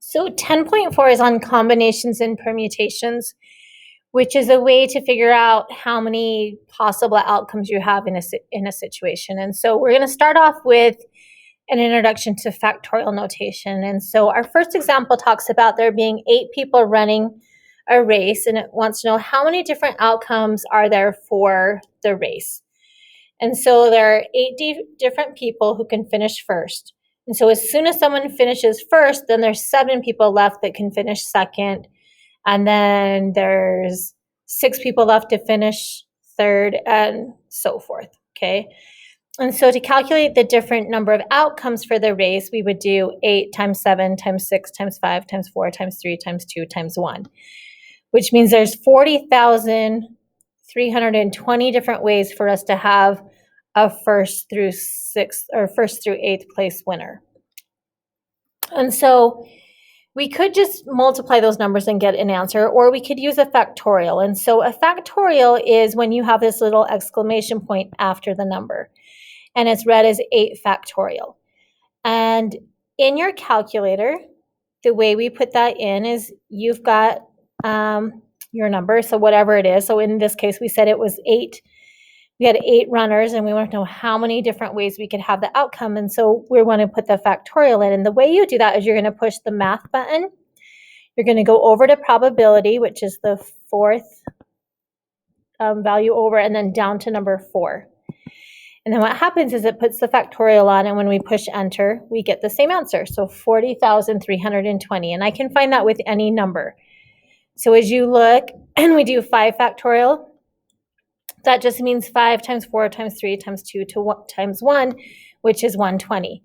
So 10.4 is on combinations and permutations, which is a way to figure out how many possible outcomes you have in a situation. And so we're going to start off with an introduction to factorial notation. And so our first example talks about there being 8 people running a race, and it wants to know how many different outcomes are there for the race. And so there are 8 different people who can finish first. And so as soon as someone finishes first, then there's 7 people left that can finish second. And then there's 6 people left to finish third, and so forth, okay? And so to calculate the different number of outcomes for the race, we would do 8 times 7 times 6 times 5 times 4 times 3 times 2 times 1, which means there's 40,320 different ways for us to have a first through 8th place winner. And so we could just multiply those numbers and get an answer, or we could use a factorial. And so a factorial is when you have this little exclamation point after the number, and it's read as 8 factorial. And in your calculator, the way we put that in is you've got your number, so whatever it is. So in this case, we said it was 8. We had 8 runners, and we want to know how many different ways we could have the outcome. And so we want to put the factorial in. And the way you do that is you're going to push the math button. You're going to go over to probability, which is the 4th value over, and then down to number 4. And then what happens is it puts the factorial on, and when we push enter, we get the same answer. So 40,320. And I can find that with any number. So as you look, and we do 5 factorial, that just means 5 times 4 times 3 times 2 times 1, which is 120.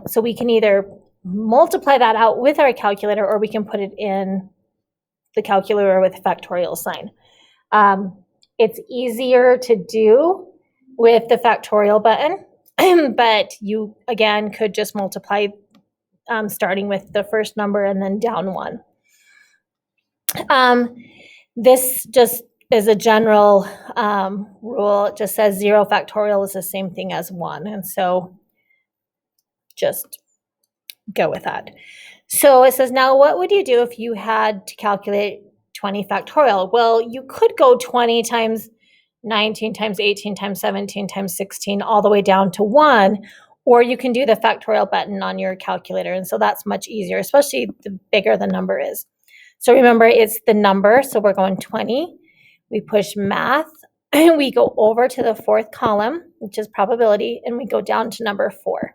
So we can either multiply that out with our calculator, or we can put it in the calculator with a factorial sign. It's easier to do with the factorial button, but you, again, could just multiply starting with the first number and then down 1. This just is a general rule. It just says 0 factorial is the same thing as 1. And so just go with that. So it says, now what would you do if you had to calculate 20 factorial? Well, you could go 20 times 19 times 18 times 17 times 16 all the way down to 1, or you can do the factorial button on your calculator. And so that's much easier, especially the bigger the number is. So remember, it's the number. So we're going 20. We push math, and we go over to the 4th column, which is probability, and we go down to number 4.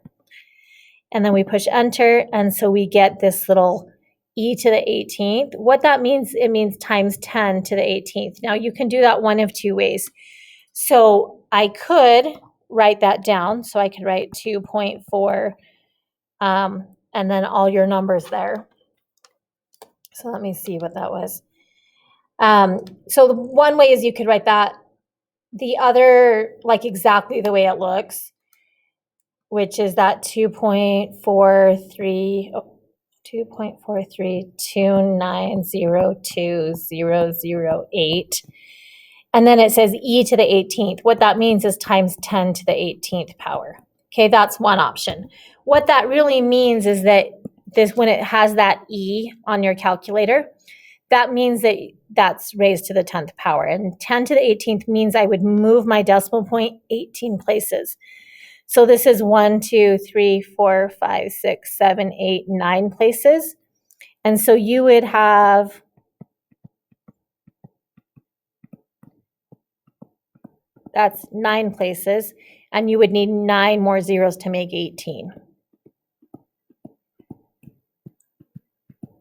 And then we push enter, and so we get this little e to the 18th. What that means, it means times 10 to the 18th. Now you can do that one of 2 ways. So I could write that down. So I could write 2.4 and then all your numbers there. So let me see what that was. So the one way is you could write that. The other, like exactly the way it looks, which is that 2.4329020008. And then it says e to the 18th. What that means is times 10 to the 18th power. Okay, that's one option. What that really means is that when it has that e on your calculator, that means that that's raised to the 10th power. And 10 to the 18th means I would move my decimal point 18 places. So this is 1, 2, 3, 4, 5, 6, 7, 8, 9 places. And so you would have that's 9 places, and you would need 9 more zeros to make 18.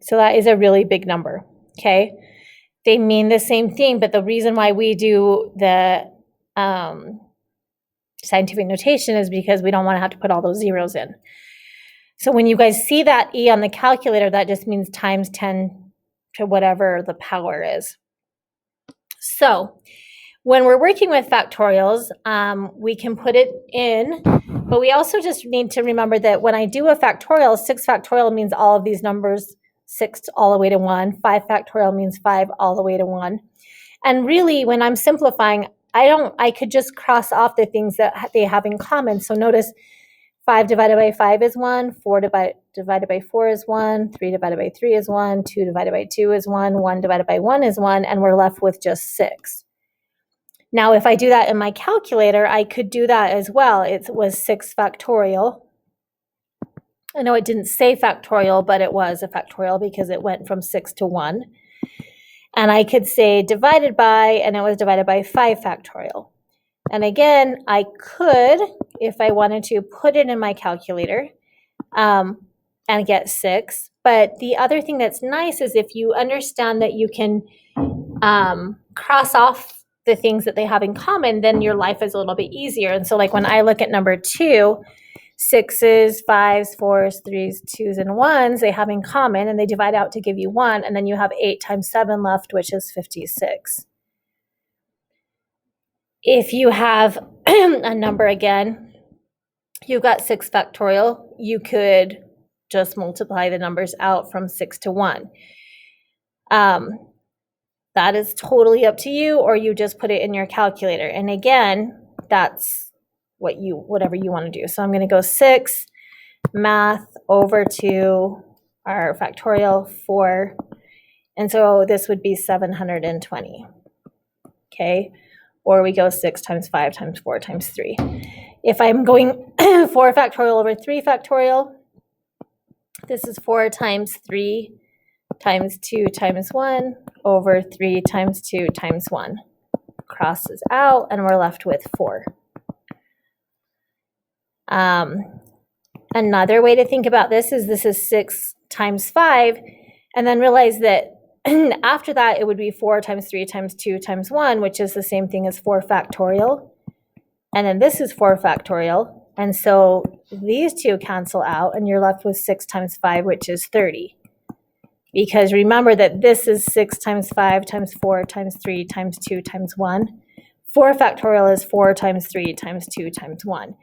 So that is a really big number, okay? They mean the same thing, but the reason why we do the scientific notation is because we don't want to have to put all those zeros in. So when you guys see that e on the calculator, that just means times 10 to whatever the power is. So when we're working with factorials, we can put it in, but we also just need to remember that when I do a factorial, 6 factorial means all of these numbers, 6 all the way to 1. 5 factorial means 5 all the way to 1. And really, when I'm simplifying, I could just cross off the things that they have in common. So notice 5 divided by 5 is 1, 4 divided by 4 is 1, 3 divided by 3 is 1, 2 divided by 2 is 1 divided by 1 is 1, and we're left with just 6. Now, if I do that in my calculator, I could do that as well. It was 6 factorial. I know it didn't say factorial, but it was a factorial because it went from 6 to 1. And I could say divided by, and it was divided by 5 factorial. And again, I could, if I wanted to, put it in my calculator and get 6. But the other thing that's nice is if you understand that you can cross off the things that they have in common, then your life is a little bit easier. And so like when I look at number 2, 6s, 5s, 4s, 3s, 2s, and 1s, they have in common, and they divide out to give you 1, and then you have 8 times 7 left, which is 56. If you have a number again, you've got 6 factorial, you could just multiply the numbers out from 6 to 1. That is totally up to you, or you just put it in your calculator. And again, that's whatever you want to do. So I'm going to go 6 math over to our factorial 4. And so this would be 720. Okay. Or we go 6 times 5 times 4 times 3. If I'm going 4 factorial over 3 factorial, this is 4 times 3 times 2 times 1 over 3 times 2 times 1. Crosses out, and we're left with 4. Another way to think about this is 6 times 5, and then realize that after that it would be 4 times 3 times 2 times 1, which is the same thing as 4 factorial. And then this is 4 factorial. And so these two cancel out, and you're left with 6 times 5, which is 30. Because remember that this is 6 times 5 times 4 times 3 times 2 times 1. 4 factorial is 4 times 3 times 2 times 1.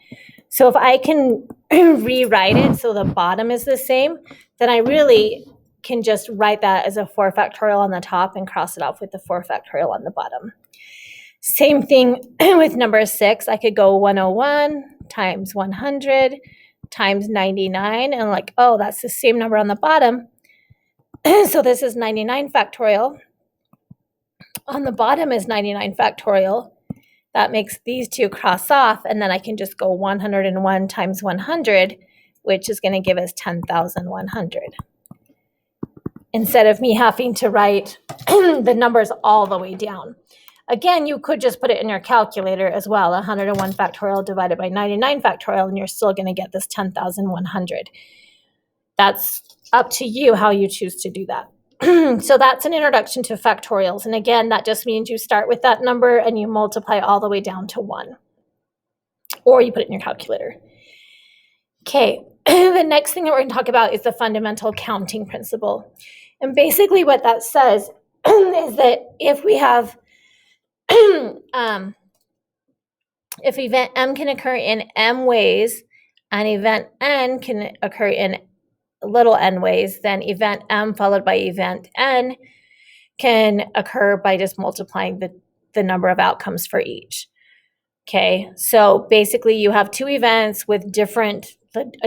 So if I can rewrite it so the bottom is the same, then I really can just write that as a 4 factorial on the top and cross it off with the 4 factorial on the bottom. Same thing with number 6. I could go 101 times 100 times 99, and like, oh, that's the same number on the bottom. So this is 99 factorial. On the bottom is 99 factorial. That makes these two cross off, and then I can just go 101 times 100, which is going to give us 10,100. Instead of me having to write the numbers all the way down. Again, you could just put it in your calculator as well, 101 factorial divided by 99 factorial, and you're still going to get this 10,100. That's up to you how you choose to do that. So that's an introduction to factorials. And again, that just means you start with that number and you multiply all the way down to 1. Or you put it in your calculator. Okay, the next thing that we're going to talk about is the fundamental counting principle. And basically what that says is that if we have, if event M can occur in M ways and event N can occur in little n ways, then event M followed by event N can occur by just multiplying the number of outcomes for each. Okay, so basically you have two events with a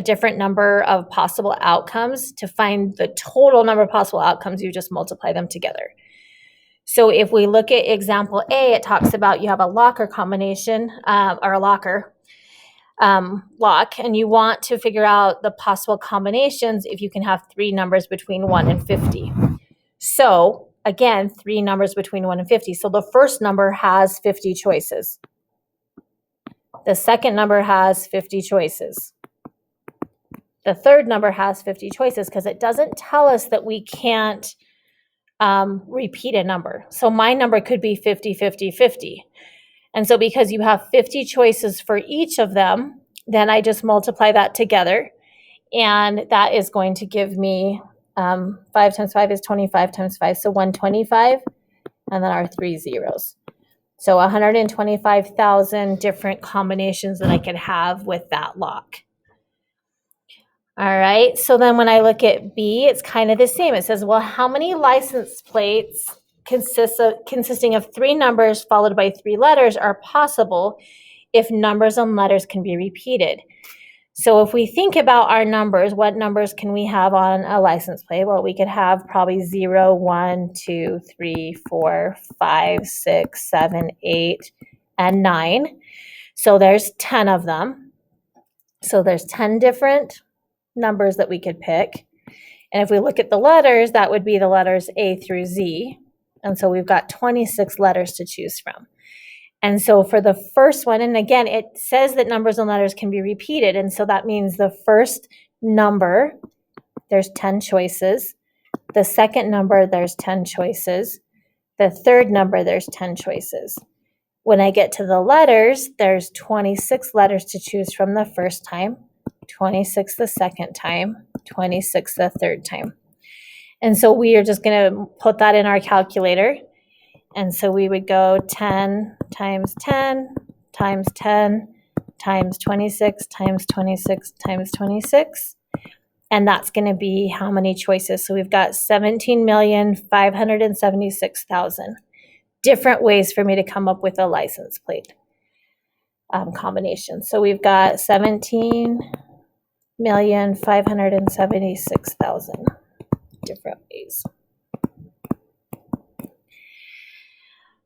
different number of possible outcomes. To find the total number of possible outcomes, you just multiply them together. So if we look at example A, it talks about you have a locker combination, or a locker lock, and you want to figure out the possible combinations if you can have 3 numbers between 1 and 50. So again, 3 numbers between 1 and 50. So the first number has 50 choices. The second number has 50 choices. The third number has 50 choices because it doesn't tell us that we can't repeat a number. So my number could be 50, 50, 50. And so because you have 50 choices for each of them, then I just multiply that together. And that is going to give me 5 times 5 is 25 times 5. So 125, and then our 3 zeros. So 125,000 different combinations that I could have with that lock. All right, so then when I look at B, it's kind of the same. It says, well, how many license plates consisting of 3 numbers followed by 3 letters are possible if numbers and letters can be repeated? So if we think about our numbers, what numbers can we have on a license plate? Well, we could have probably 0, 1, 2, 3, 4, 5, 6, 7, 8, and 9. So there's 10 of them. So there's 10 different numbers that we could pick. And if we look at the letters, that would be the letters A through Z. And so we've got 26 letters to choose from. And so for the first one, and again, it says that numbers and letters can be repeated. And so that means the first number, there's 10 choices. The second number, there's 10 choices. The third number, there's 10 choices. When I get to the letters, there's 26 letters to choose from the first time, 26 the second time, 26 the third time. And so we are just going to put that in our calculator. And so we would go 10 times 10 times 10 times 26 times 26 times 26. And that's going to be how many choices? So we've got 17,576,000 different ways for me to come up with a license plate combination. So we've got 17,576,000 different ways.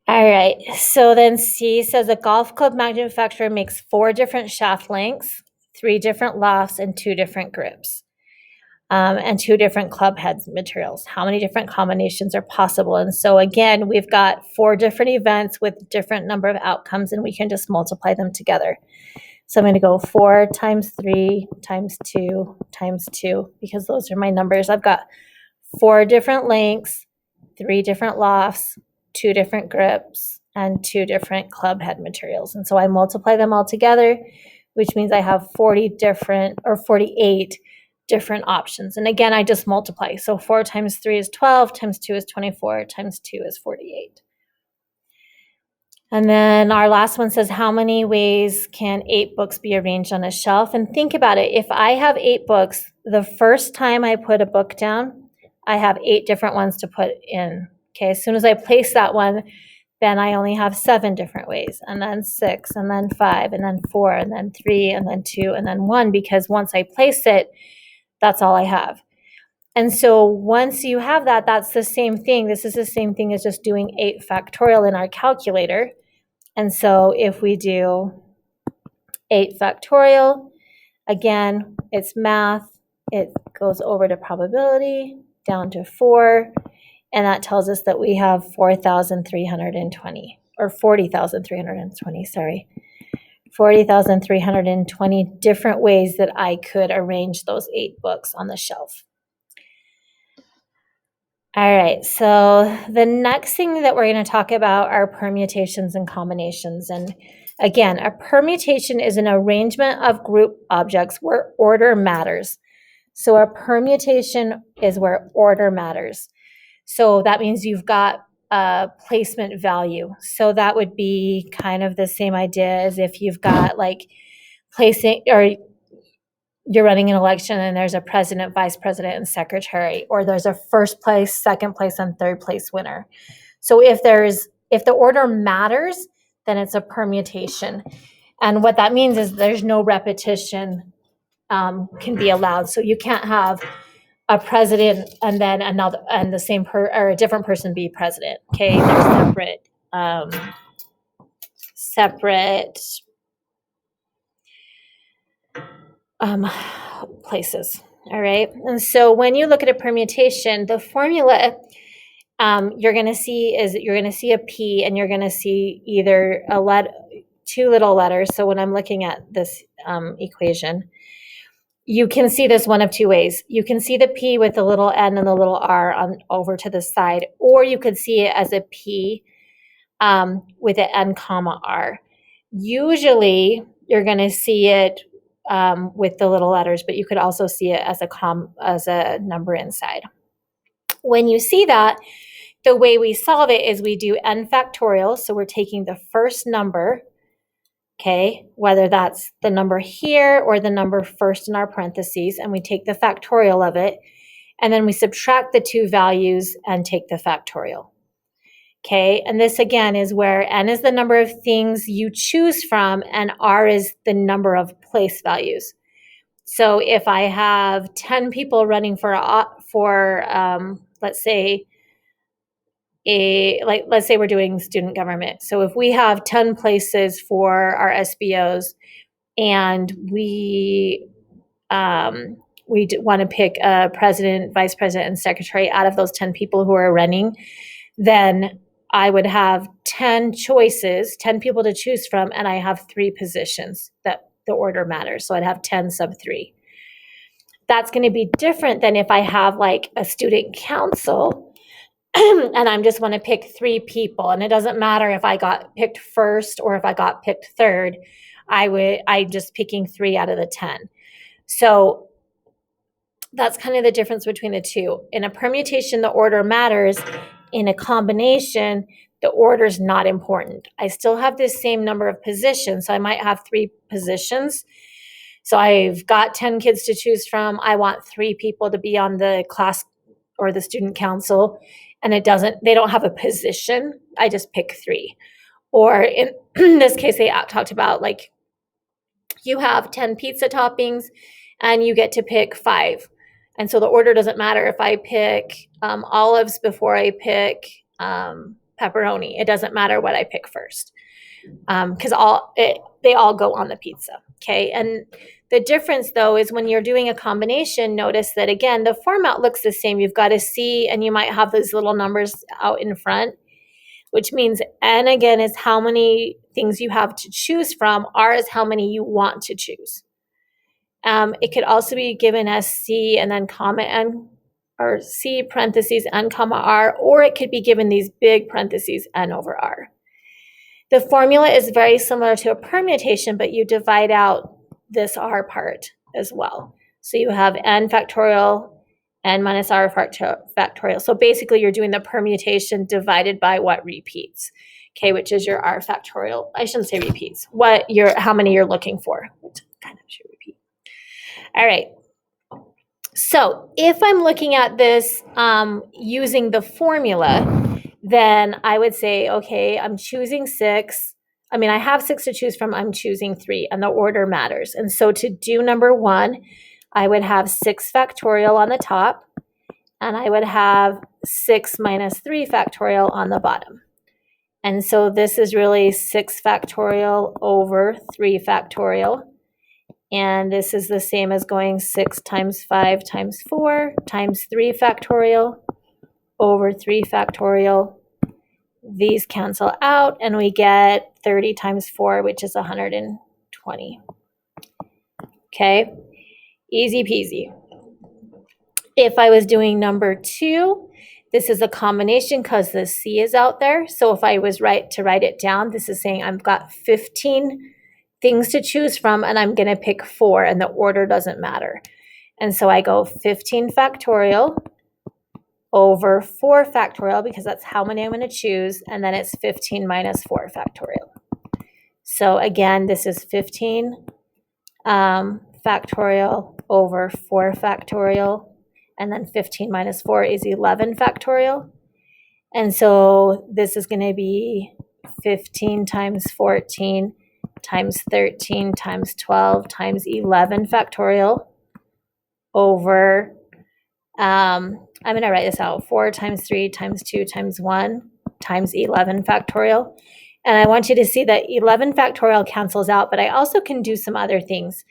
All right, so then C says a golf club manufacturer makes 4 different shaft lengths, 3 different lofts, and 2 different grips, and 2 different club heads materials. How many different combinations are possible? And so again, we've got 4 different events with different number of outcomes, and we can just multiply them together. So I'm going to go 4 times 3 times 2 times 2, because those are my numbers. I've got 4 different lengths, 3 different lofts, 2 different grips, and 2 different club head materials. And so I multiply them all together, which means I have 48 different options. And again, I just multiply. So 4 times 3 is 12, times 2 is 24, times 2 is 48. And then our last one says, how many ways can 8 books be arranged on a shelf? And think about it. If I have 8 books, the first time I put a book down, I have 8 different ones to put in. Okay, as soon as I place that one, then I only have 7 different ways, and then 6, and then 5, and then 4, and then 3, and then 2, and then 1, because once I place it, that's all I have. And so once you have that, that's the same thing. This is the same thing as just doing 8 factorial in our calculator. And so if we do 8 factorial, again, it's math. It goes over to probability, down to 4. And that tells us that we have 4,320, or 40,320, sorry. 40,320 different ways that I could arrange those 8 books on the shelf. All right, so the next thing that we're going to talk about are permutations and combinations. And again, a permutation is an arrangement of group objects where order matters. So a permutation is where order matters. So that means you've got a placement value. So that would be kind of the same idea as if you've got like placing, or you're running an election and there's a president, vice president, and secretary, or there's a first place, second place, and third place winner. So if the order matters, then it's a permutation. And what that means is there's no repetition can be allowed. So you can't have a president and then another and the same or a different person be president. Okay, they're separate places. All right, and so when you look at a permutation, the formula you're going to see a P, and you're going to see either two little letters. So when I'm looking at this equation, you can see this one of 2 ways. You can see the P with the little n and the little r on over to the side, or you could see it as a P with an n comma r. Usually, you're going to see it with the little letters, but you could also see it as a number inside. When you see that, the way we solve it is we do n factorial. So we're taking the first number, okay, whether that's the number here or the number first in our parentheses, and we take the factorial of it, and then we subtract the 2 values and take the factorial. Okay, and this again is where n is the number of things you choose from, and r is the number of place values. So if I have 10 people running for let's say let's say we're doing student government. So if we have 10 places for our SBOs and we want to pick a president, vice president, and secretary out of those 10 people who are running, then I would have 10 choices, 10 people to choose from, and I have 3 positions that the order matters. So I'd have 10 sub 3. That's going to be different than if I have like a student council and I just want to pick 3 people. And it doesn't matter if I got picked first or if I got picked third. I'm just picking 3 out of the 10. So that's kind of the difference between the two. In a permutation, the order matters. In a combination, the order is not important. I still have this same number of positions. So I might have 3 positions. So I've got 10 kids to choose from. I want 3 people to be on the class or the student council. And they don't have a position. I just pick 3. Or in this case, they talked about like you have 10 pizza toppings and you get to pick 5. And so the order doesn't matter if I pick olives before I pick pepperoni. It doesn't matter what I pick first because they all go on the pizza. Okay. And the difference though is when you're doing a combination, notice that again, the format looks the same. You've got a C and you might have those little numbers out in front, which means N again is how many things you have to choose from. R is how many you want to choose. It could also be given as C and then comma N, or C parentheses N comma R, or it could be given these big parentheses N over R. The formula is very similar to a permutation, but you divide out this R part as well. So you have N factorial, N minus R factorial. So basically you're doing the permutation divided by what repeats, okay, which is your R factorial. I shouldn't say repeats, how many you're looking for, which kind of should repeat. All right. So if I'm looking at this using the formula, then I would say, okay, I'm choosing 6. I mean, I have 6 to choose from. I'm choosing 3, and the order matters. And so to do number 1, I would have 6 factorial on the top, and I would have 6 minus 3 factorial on the bottom. And so this is really 6 factorial over 3 factorial. And this is the same as going 6 times 5 times 4 times 3 factorial over 3 factorial. These cancel out and we get 30 times 4, which is 120. Okay, easy peasy. If I was doing number 2, this is a combination because the C is out there. So if I was to write it down, this is saying I've got 15 things to choose from and I'm going to pick 4 and the order doesn't matter. And so I go 15 factorial over 4 factorial because that's how many I'm going to choose, and then it's 15 minus 4 factorial. So again, this is 15 factorial over 4 factorial, and then 15 minus 4 is 11 factorial. And so this is going to be 15 times 14 times 13 times 12 times 11 factorial over, I'm going to write this out, 4 times 3 times 2 times 1 times 11 factorial. And I want you to see that 11 factorial cancels out, but I also can do some other things.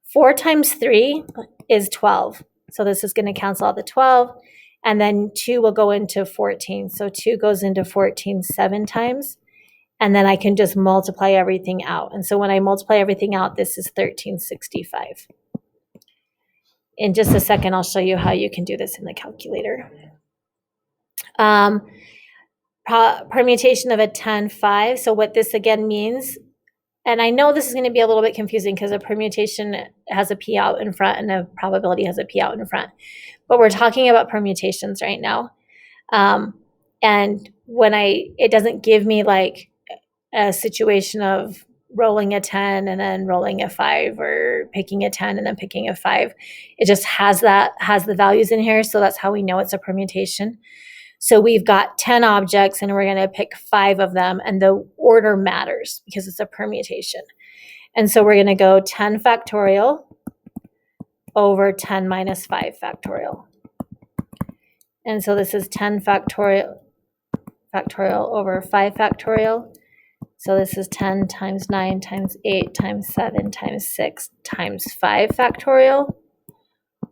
4 times 3 is 12. So this is going to cancel out the 12. And then 2 will go into 14. So 2 goes into 14 7 times. And then I can just multiply everything out. And so when I multiply everything out, this is 1365. In just a second, I'll show you how you can do this in the calculator. Permutation of a 10-5. So what this again means, and I know this is going to be a little bit confusing because a permutation has a P out in front and a probability has a P out in front. But we're talking about permutations right now. And when it doesn't give me like a situation of rolling a 10 and then rolling a 5 or picking a 10 and then picking a 5. It just has the values in here. So that's how we know it's a permutation. So we've got 10 objects and we're going to pick 5 of them, and the order matters because it's a permutation. And so we're going to go 10 factorial over 10 minus 5 factorial. And so this is 10 factorial over 5 factorial. So this is 10 times 9 times 8 times 7 times 6 times 5 factorial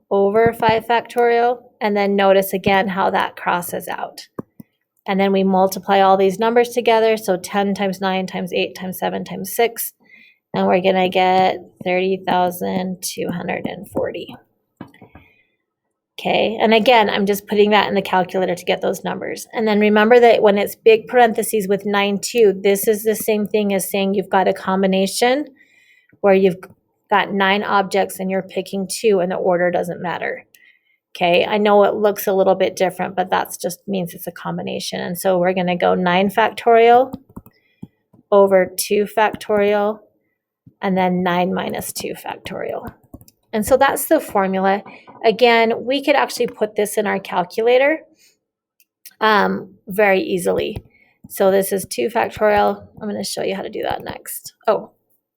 over 5 factorial. And then notice again how that crosses out. And then we multiply all these numbers together. So 10 times 9 times 8 times 7 times 6. And we're going to get 30,240. Okay, and again, I'm just putting that in the calculator to get those numbers. And then remember that when it's big parentheses with 9, 2, this is the same thing as saying you've got a combination where you've got 9 objects and you're picking 2 and the order doesn't matter. Okay, I know it looks a little bit different, but that just means it's a combination. And so we're going to go 9 factorial over 2 factorial and then 9 minus 2 factorial. And so that's the formula. Again, we could actually put this in our calculator very easily. So this is 2 factorial. I'm going to show you how to do that next. Oh,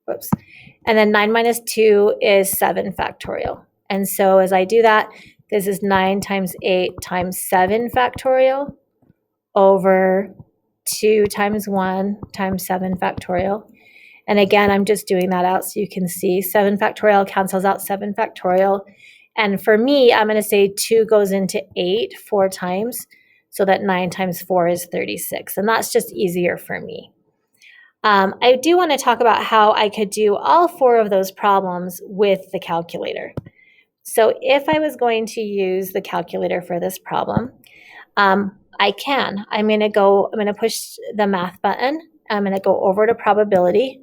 whoops. And then 9 minus 2 is 7 factorial. And so as I do that, this is 9 times 8 times 7 factorial over 2 times 1 times 7 factorial. And again, I'm just doing that out so you can see 7 factorial cancels out 7 factorial. And for me, I'm going to say 2 goes into 8 4 times, so that 9 times 4 is 36. And that's just easier for me. I do want to talk about how I could do all 4 of those problems with the calculator. So if I was going to use the calculator for this problem, I can. I'm going to push the math button. I'm going to go over to probability.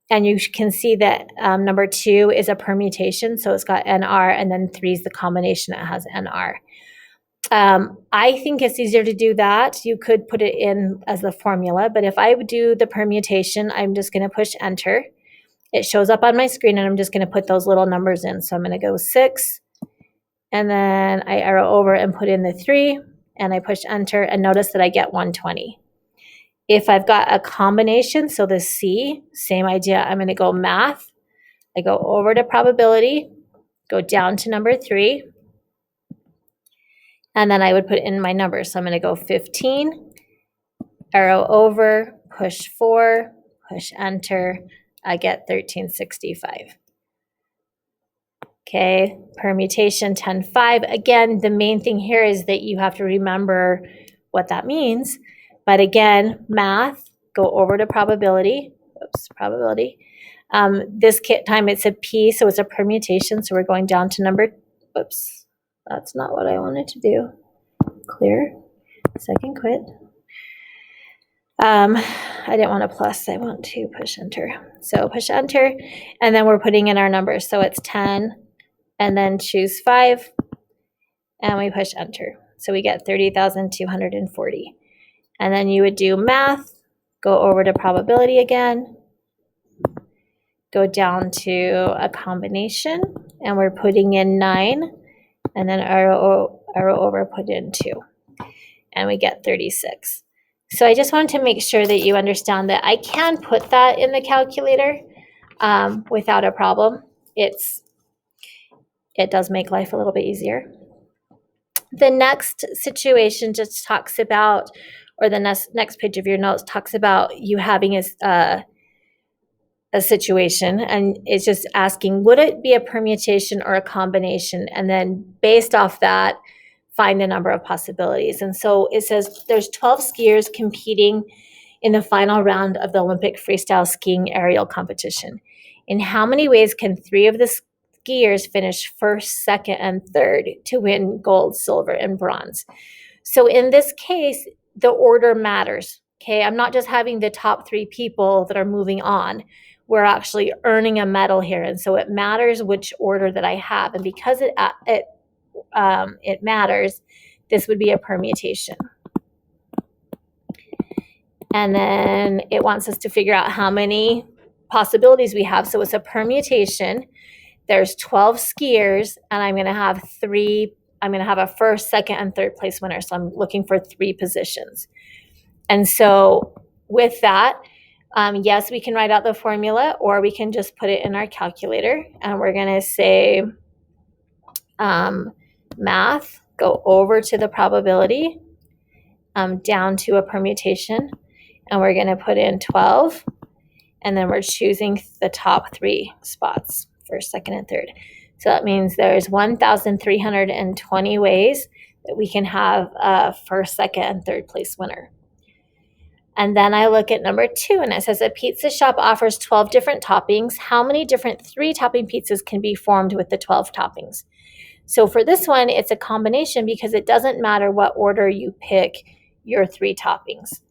And you can see that number 2 is a permutation, so it's got NR, and then 3 is the combination that has NR. I think it's easier to do that. You could put it in as the formula, but if I would do the permutation, I'm just going to push enter. It shows up on my screen, and I'm just going to put those little numbers in. So I'm going to go 6, and then I arrow over and put in the 3, and I push enter, and notice that I get 120. If I've got a combination, so the C, same idea. I'm going to go math. I go over to probability, go down to number 3, and then I would put in my numbers. So I'm going to go 15, arrow over, push 4, push enter. I get 1365. Okay, permutation 10, 5. Again, the main thing here is that you have to remember what that means. But again, math, go over to probability. Oops, probability. This time it's a P, so it's a permutation. So we're going down to number, oops, that's not what I wanted to do. Clear, second quit. I didn't want a plus, I want to push enter. So push enter, and then we're putting in our numbers. So it's 10, and then choose 5, and we push enter. So we get 30,240. And then you would do math, go over to probability again, go down to a combination, and we're putting in 9, and then arrow over, put in 2, and we get 36. So I just wanted to make sure that you understand that I can put that in the calculator without a problem. It does make life a little bit easier. The next situation just talks about, or the next page of your notes talks about you having a situation, and it's just asking, would it be a permutation or a combination? And then based off that, find the number of possibilities. And so it says there's 12 skiers competing in the final round of the Olympic freestyle skiing aerial competition. In how many ways can 3 of the skiers finish first, second, and third to win gold, silver, and bronze? So in this case, the order matters. Okay, I'm not just having the top 3 people that are moving on. We're actually earning a medal here, and so it matters which order that I have. And because it matters, this would be a permutation. And then it wants us to figure out how many possibilities we have. So it's a permutation. There's 12 skiers, and I'm going to have 3. I'm going to have a first, second, and third place winner. So I'm looking for 3 positions. And so with that, yes, we can write out the formula, or we can just put it in our calculator. And we're going to say Math, go over to the probability, down to a permutation, and we're going to put in 12, and then we're choosing the top 3 spots, first, second, and third. So that means there's 1,320 ways that we can have a first, second, and third place winner. And then I look at number 2, and it says a pizza shop offers 12 different toppings. How many different 3-topping pizzas can be formed with the 12 toppings? So for this one, it's a combination because it doesn't matter what order you pick your 3 toppings.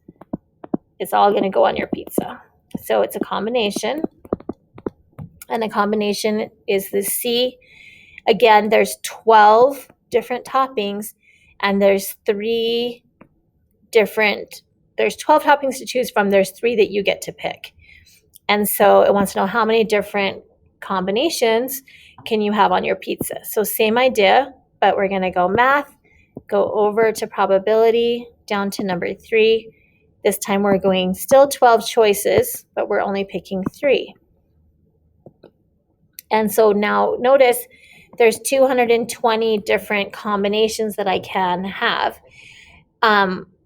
It's all going to go on your pizza. So it's a combination. And the combination is the C. Again, there's 12 different toppings, and there's 12 toppings to choose from. There's 3 that you get to pick. And so it wants to know how many different combinations can you have on your pizza. So same idea, but we're going to go math, go over to probability, down to number 3. This time we're going still 12 choices, but we're only picking 3. And so now notice there's 220 different combinations that I can have.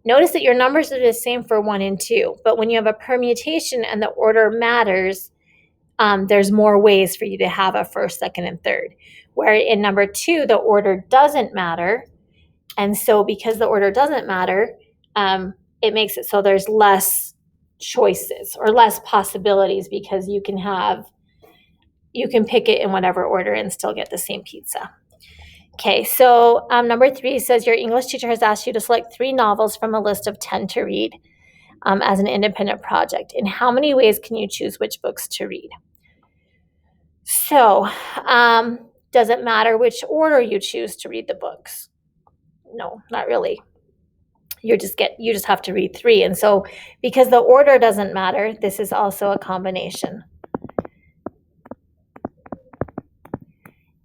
Notice that your numbers are the same for 1 and 2, but when you have a permutation and the order matters, there's more ways for you to have a first, second, and third. Where in number 2, the order doesn't matter. And so because the order doesn't matter, it makes it so there's less choices or less possibilities because you can pick it in whatever order and still get the same pizza. Okay, so number 3 says your English teacher has asked you to select 3 novels from a list of 10 to read as an independent project. In how many ways can you choose which books to read? So, does it matter which order you choose to read the books? No, not really. You just have to read 3. And so because the order doesn't matter, this is also a combination.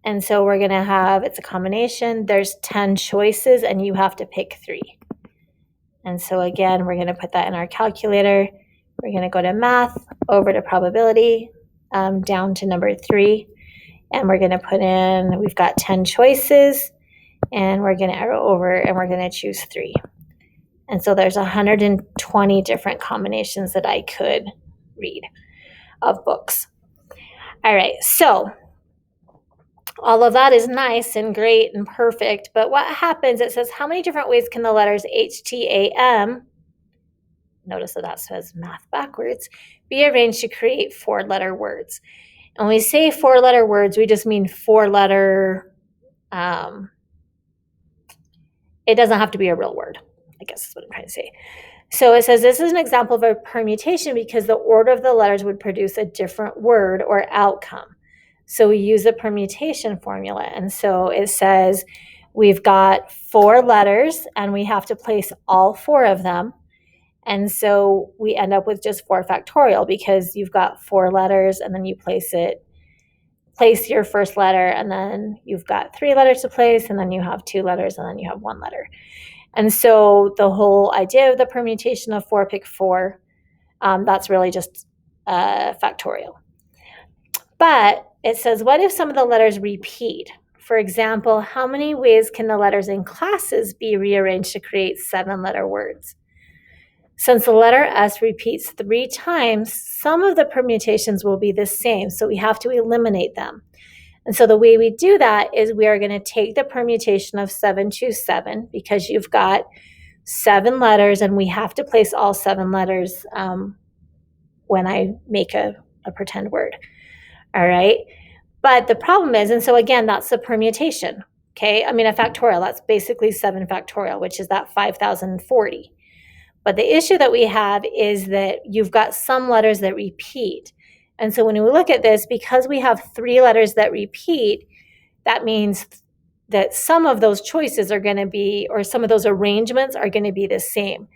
And so we're going to have, it's a combination. There's 10 choices and you have to pick 3. And so again, we're going to put that in our calculator. We're going to go to math, over to probability, down to number 3. And we're going to put in, we've got 10 choices, and we're going to arrow over and we're going to choose 3. And so there's 120 different combinations that I could read of books. All right, so all of that is nice and great and perfect, but what happens, it says, how many different ways can the letters HTAM, notice that says math backwards, be arranged to create 4-letter words? And when we say 4-letter words, we just mean 4-letter, it doesn't have to be a real word, I guess is what I'm trying to say. So it says this is an example of a permutation because the order of the letters would produce a different word or outcome. So we use the permutation formula. And so it says we've got 4 letters and we have to place all 4 of them. And so we end up with just 4 factorial because you've got 4 letters and then you place your first letter, and then you've got 3 letters to place, and then you have 2 letters, and then you have 1 letter. And so the whole idea of the permutation of 4 pick 4, that's really just factorial. But it says, what if some of the letters repeat? For example, how many ways can the letters in classes be rearranged to create 7-letter words? Since the letter S repeats 3 times, some of the permutations will be the same, so we have to eliminate them. And so the way we do that is we are going to take the permutation of 7 choose 7 because you've got 7 letters and we have to place all 7 letters when I make a pretend word. All right. But the problem is, and so again, that's the permutation. Okay. I mean, a factorial, that's basically 7 factorial, which is that 5,040. But the issue that we have is that you've got some letters that repeat. And so when we look at this, because we have 3 letters that repeat, that means that some of those choices are going to be, or some of those arrangements are going to be the same.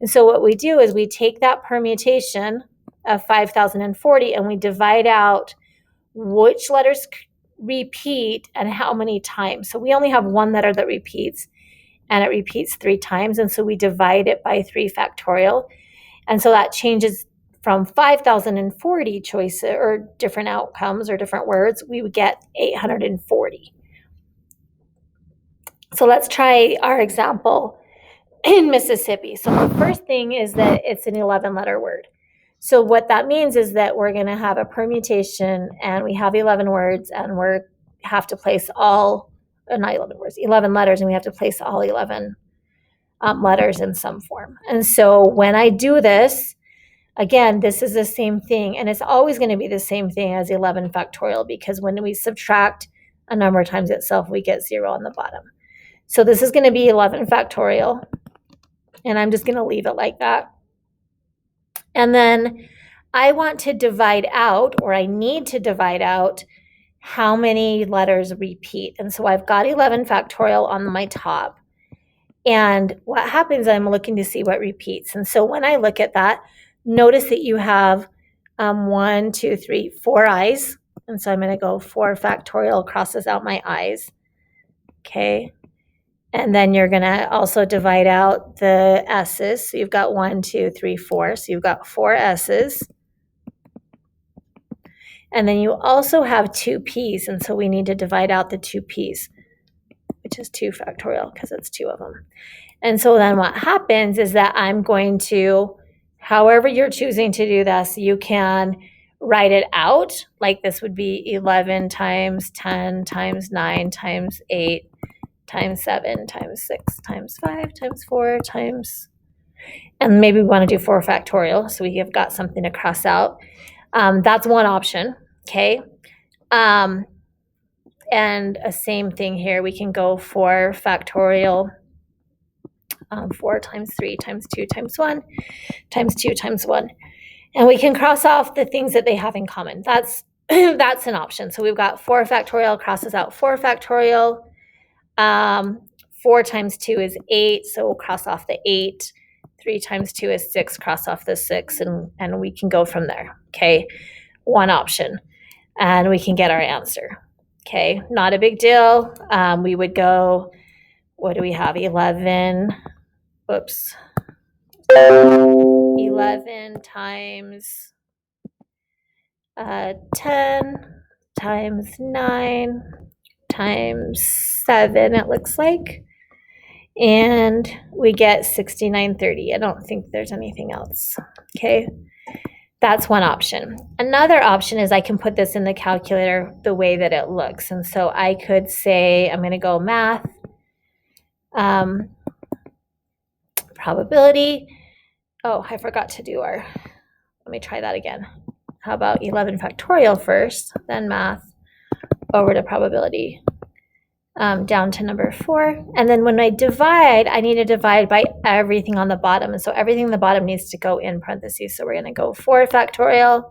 And so what we do is we take that permutation of 5,040 and we divide out which letters repeat and how many times. So we only have 1 letter that repeats, and it repeats 3 times. And so we divide it by 3 factorial. And so that changes from 5,040 choices or different outcomes or different words, we would get 840. So let's try our example in Mississippi. So the first thing is that it's an 11-letter word. So what that means is that we're going to have a permutation, and we have 11 words, and we have to place all, not 11 words, 11 letters, and we have to place all 11 letters in some form. And so when I do this, again, this is the same thing, and it's always going to be the same thing as 11 factorial, because when we subtract a number times itself, we get 0 on the bottom. So this is going to be 11 factorial, and I'm just going to leave it like that. And then I want to divide out, or I need to divide out, how many letters repeat. And so I've got 11 factorial on my top. And what happens, I'm looking to see what repeats. And so when I look at that, notice that you have 1, 2, 3, 4 i's. And so I'm going to go 4 factorial, crosses out my i's. Okay. And then you're going to also divide out the s's. So you've got 1, 2, 3, 4. So you've got 4 s's. And then you also have 2 p's. And so we need to divide out the 2 p's, which is 2 factorial because it's 2 of them. And so then what happens is that I'm going to, however you're choosing to do this, you can write it out. Like this would be 11 times 10 times 9 times 8 times 7 times 6 times 5 times 4 times, and maybe we want to do 4 factorial, so we have got something to cross out. That's one option, okay? And a same thing here, we can go 4 factorial, 4 times 3 times 2 times 1 times 2 times 1. And we can cross off the things that they have in common. That's that's an option. So we've got 4 factorial crosses out 4 factorial. 4 times 2 is 8, so we'll cross off the 8. 3 times 2 is 6, cross off the 6, and we can go from there, okay? One option, and we can get our answer, okay? Not a big deal. We would go, what do we have, 11 times 10 times 9 times 7, it looks like, and we get 6930. I don't think there's anything else, okay? That's one option. Another option is I can put this in the calculator the way that it looks, and so I could say, I'm going to go math, probability. Oh, I forgot to do let me try that again. How about 11 factorial first, then math, over to probability, down to number 4. And then when I divide, I need to divide by everything on the bottom. And so everything on the bottom needs to go in parentheses. So we're going to go 4 factorial.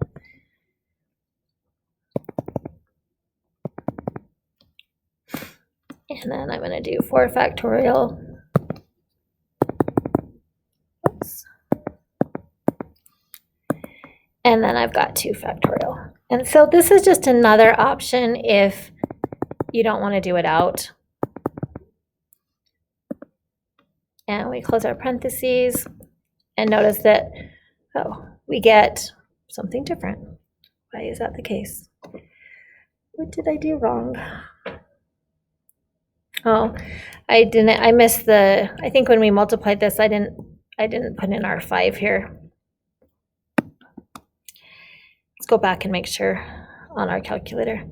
And then I'm going to do 4 factorial. Oops. And then I've got 2 factorial. And so this is just another option if you don't want to do it out. And we close our parentheses and notice that, oh, we get something different. Why is that the case? What did I do wrong? Oh, I missed I think when we multiplied this, I didn't put in our 5 here. Let's go back and make sure on our calculator.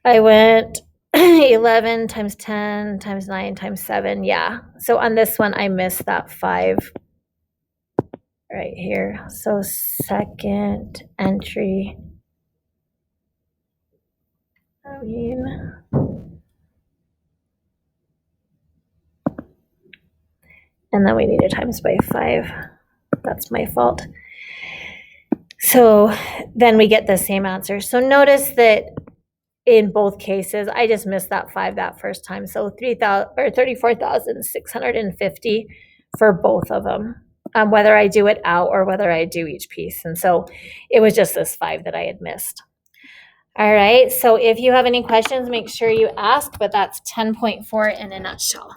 I went 11 times 10 times 9 times 7, yeah. So on this one, I missed that 5 right here. So second entry, and then we need to times by 5. That's my fault. So then we get the same answer. So notice that in both cases, I just missed that 5 that first time. So 34,650 for both of them, whether I do it out or whether I do each piece. And so it was just this 5 that I had missed. All right, so if you have any questions, make sure you ask, but that's 10.4 in a nutshell.